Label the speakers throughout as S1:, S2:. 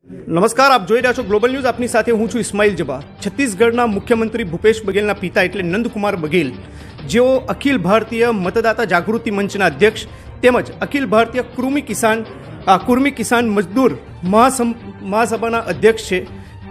S1: નમસ્કાર, આપ જોઈ રહ્યા છો ગ્લોબલ ન્યૂઝ. આપની સાથે હું છું ઇસ્માઇલ જબા. છત્તીસગઢના મુખ્યમંત્રી ભૂપેશ બઘેલના પિતા એટલે નંદકુમાર બઘેલ, જેઓ અખિલ ભારતીય મતદાતા જાગૃતિ મંચના અધ્યક્ષ તેમજ અખિલ ભારતીય કુર્મી કિસાન મજદૂર મહાસભાના અધ્યક્ષ છે.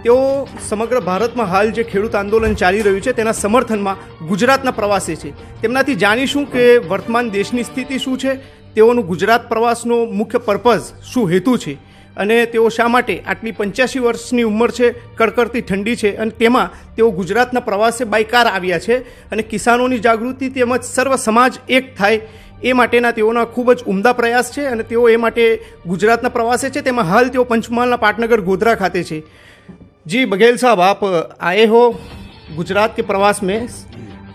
S1: તેઓ સમગ્ર ભારતમાં હાલ જે ખેડૂત આંદોલન ચાલી રહ્યું છે તેના સમર્થનમાં ગુજરાતના પ્રવાસે છે. તેમનાથી જાણીશું કે વર્તમાન દેશની સ્થિતિ શું છે, તેઓનું ગુજરાત પ્રવાસનો મુખ્ય પર્પઝ શું હેતુ છે અને તેઓ શા માટે આટલી 85 વર્ષની ઉંમર છે, કડકડતી ઠંડી છે અને તેમાં તેઓ ગુજરાતના પ્રવાસે બાય કાર આવ્યા છે અને કિસાનોની જાગૃતિ તેમજ સર્વ સમાજ એક થાય એ માટેના તેઓના ખૂબ જ ઉમદા પ્રયાસ છે અને તેઓ એ માટે ગુજરાતના પ્રવાસે છે. તેમાં હાલ તેઓ પંચમહાલના પાટનગર ગોધરા ખાતે છે. जी बघेल साहब, आप आए हो गुजरात के प्रवास में,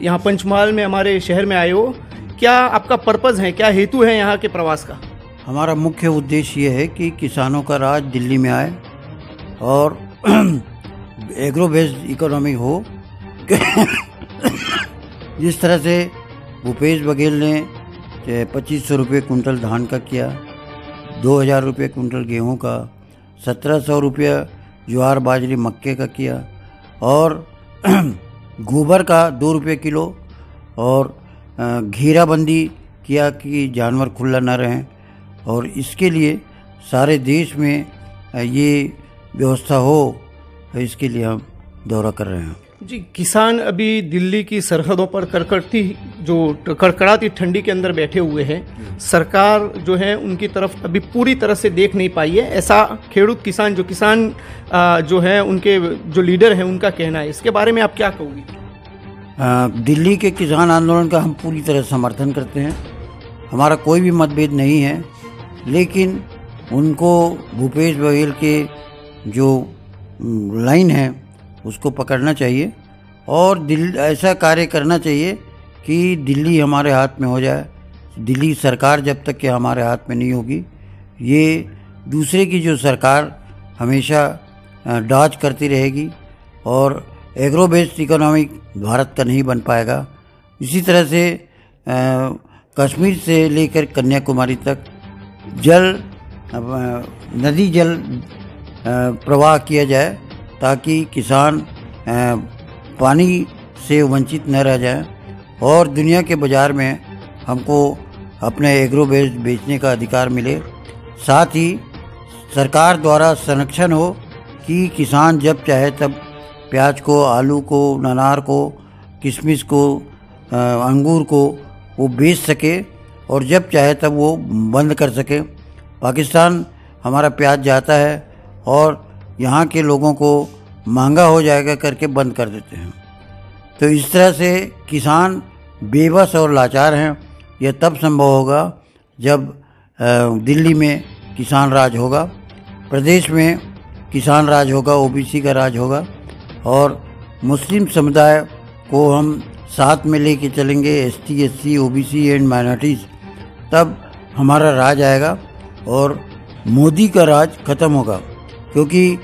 S1: यहाँ पंचमहाल में हमारे शहर में आए हो. क्या आपका पर्पज़ है, क्या हेतु है यहाँ के प्रवास का?
S2: हमारा मुख्य उद्देश्य ये है कि किसानों का राज दिल्ली में आए और एग्रो बेस्ड इकोनॉमी हो. जिस तरह से भूपेश बघेल ने 2500 रुपये कुंटल धान का किया, 2000 रुपये कुंटल गेहूं का, 1700 रुपये ज्वार बाजरी मक्के का किया और गोबर का 2 रुपये किलो और घेराबंदी किया कि जानवर खुला न रहें, और इसके लिए सारे देश में ये व्यवस्था हो, इसके लिए हम दौरा कर रहे हैं.
S1: जी, किसान अभी दिल्ली की सरहदों पर कड़कड़ाती ठंडी के अंदर बैठे हुए हैं. सरकार जो है उनकी तरफ अभी पूरी तरह से देख नहीं पाई है, ऐसा खेडूत किसान जो है उनके जो लीडर हैं उनका कहना है. इसके बारे में आप क्या कहोगे?
S2: दिल्ली के किसान आंदोलन का हम पूरी तरह समर्थन करते हैं. हमारा कोई भी मतभेद नहीं है, लेकिन उनको भूपेश बघेल के जो लाइन है उसको पकड़ना चाहिए और ऐसा कार्य करना चाहिए कि दिल्ली हमारे हाथ में हो जाए. दिल्ली सरकार जब तक कि हमारे हाथ में नहीं होगी, ये दूसरे की जो सरकार हमेशा डॉज करती रहेगी और एग्रो बेस्ड इकोनॉमी भारत का नहीं बन पाएगा. इसी तरह से कश्मीर से लेकर कन्याकुमारी तक नदी जल प्रवाह किया जाए ताकि किसान पानी से वंचित न रह जाए और दुनिया के बाज़ार में हमको अपने एग्रो बेस्ड बेचने का अधिकार मिले. साथ ही सरकार द्वारा संरक्षण हो कि किसान जब चाहे तब प्याज को, आलू को, अनार को, किशमिश को, अंगूर को वो बेच सके और जब चाहे तब वो बंद कर सके. पाकिस्तान हमारा प्याज जाता है और यहाँ के लोगों को महंगा हो जाएगा करके बंद कर देते हैं. तो इस तरह से किसान बेबस और लाचार हैं. यह तब संभव होगा जब दिल्ली में किसान राज होगा, प्रदेश में किसान राज होगा, ओबीसी का राज होगा और मुस्लिम समुदाय को हम साथ में लेके चलेंगे, ST, SC, OBC and minorities. तब हमारा राज आएगा और मोदी का राज खत्म होगा. क्योंकि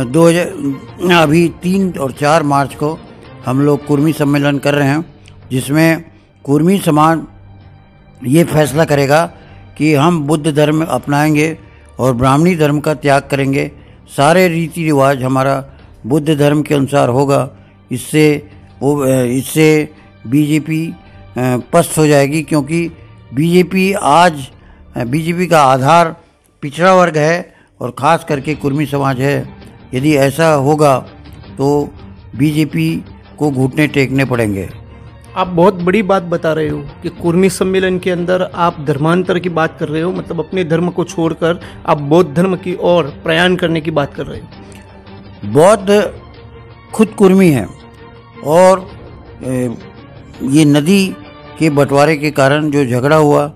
S2: 2000 अभी 3 और 4 मार्च को हम लोग कुर्मी सम्मेलन कर रहे हैं, जिसमें कुर्मी समाज ये फैसला करेगा कि हम बुद्ध धर्म अपनाएंगे और ब्राह्मणी धर्म का त्याग करेंगे. सारे रीति रिवाज हमारा बुद्ध धर्म के अनुसार होगा. इससे बीजेपी पस्त हो जाएगी, क्योंकि बीजेपी का आधार पिछड़ा वर्ग है और ख़ास करके कुर्मी समाज है. यदि ऐसा होगा तो बीजेपी को घुटने टेकने पड़ेंगे.
S1: आप बहुत बड़ी बात बता रहे हो कि कुर्मी सम्मेलन के अंदर आप धर्मांतर की बात कर रहे हो, मतलब अपने धर्म को छोड़कर आप बौद्ध धर्म की ओर प्रयाण करने की बात कर रहे हो.
S2: बौद्ध खुद कुर्मी है और ये नदी के बंटवारे के कारण जो झगड़ा हुआ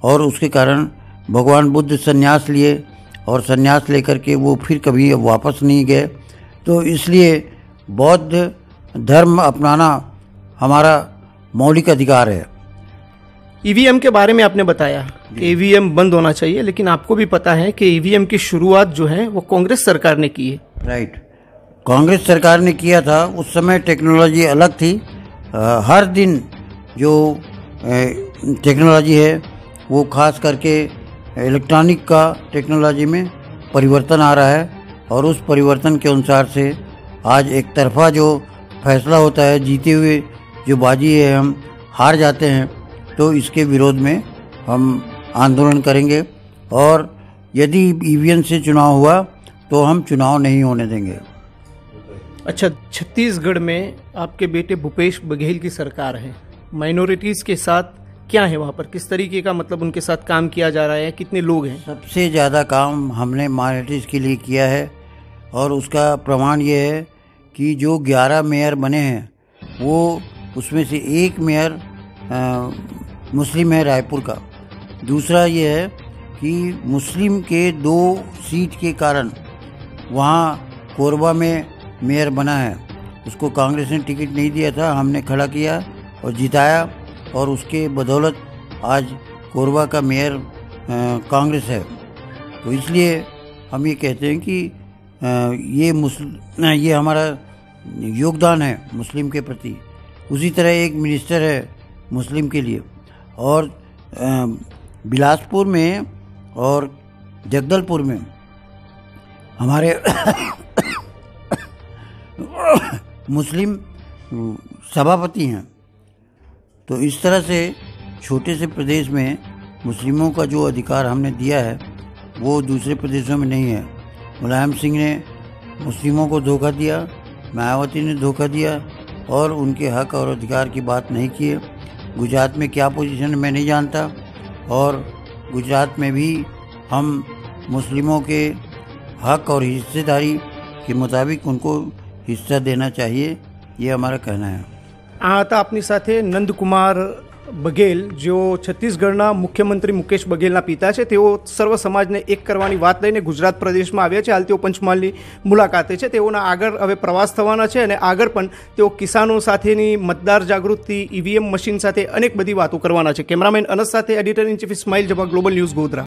S2: और उसके कारण भगवान बुद्ध संन्यास लिए और संन्यास लेकर के वो फिर कभी वापस नहीं गए. तो इसलिए बौद्ध धर्म अपनाना हमारा मौलिक अधिकार है.
S1: ईवीएम के बारे में आपने बताया कि ईवीएम बंद होना चाहिए, लेकिन आपको भी पता है कि ईवीएम की शुरुआत जो है वो कांग्रेस सरकार ने की है.
S2: राइट, कांग्रेस सरकार ने किया था. उस समय टेक्नोलॉजी अलग थी. हर दिन जो टेक्नोलॉजी है वो खास करके इलेक्ट्रॉनिक का टेक्नोलॉजी में परिवर्तन आ रहा है और उस परिवर्तन के अनुसार से आज एक तरफा जो फैसला होता है, जीते हुए जो बाजी है हम हार जाते हैं, तो इसके विरोध में हम आंदोलन करेंगे और यदि ईवीएम से चुनाव हुआ तो हम चुनाव नहीं होने देंगे।
S1: अच्छा, छत्तीसगढ़ में आपके बेटे भूपेश बघेल की सरकार है, माइनॉरिटीज़ के साथ क्या है वहाँ पर, किस तरीके का मतलब उनके साथ काम किया जा रहा है, कितने लोग हैं?
S2: सबसे ज़्यादा काम हमने माइनॉरिटीज़ के लिए किया है और उसका प्रमाण ये है कि जो 11 मेयर बने हैं वो उसमें से एक मेयर मुस्लिम है रायपुर का। दूसरा ये है कि मुस्लिम के 2 सीट के कारण वहाँ कोरबा में मेयर बना है, उसको कांग्रेस ने टिकट नहीं दिया था, हमने खड़ा किया और जिताया और उसके बदौलत आज कोरबा का मेयर कांग्रेस है। तो इसलिए हम ये कहते हैं कि ये हमारा योगदान है मुस्लिम के प्रति। उसी तरह एक मिनिस्टर है मुस्लिम के लिए और बिलासपुर में और जगदलपुर में हमारे मुस्लिम सभापति हैं। तो इस तरह से छोटे से प्रदेश में मुस्लिमों का जो अधिकार हमने दिया है वो दूसरे प्रदेशों में नहीं है। मुलायम सिंह ने मुस्लिमों को धोखा दिया, मायावती ने धोखा दिया और उनके हक और अधिकार की बात नहीं की है। गुजरात में क्या पोजीशन है मैं नहीं जानता और गुजरात में भी हम मुस्लिमों के हक और हिस्सेदारी के मुताबिक उनको हिस्सा देना चाहिए, ये हमारा कहना है।
S1: આ હતા આપની સાથે નંદકુમાર બઘેલ, જેઓ છત્તીસગઢના મુખ્યમંત્રી મુકેશ બઘેલના પિતા છે। તેઓ સર્વ સમાજને એક કરવાની વાત લઈને ગુજરાત પ્રદેશમાં આવ્યા છે। હાલ તેઓ પંચમહાલની મુલાકાતે છે। તેઓના આગળ હવે પ્રવાસ થવાના છે અને આગળ પણ તેઓ કિસાનો સાથેની મતદાર જાગૃતિ, ઈવીએમ મશીન સાથે અનેક બધી વાતો કરવાના છે। કેમેરામેન અનસ સાથે editor in chief Ismail Jaba, global news Godhra.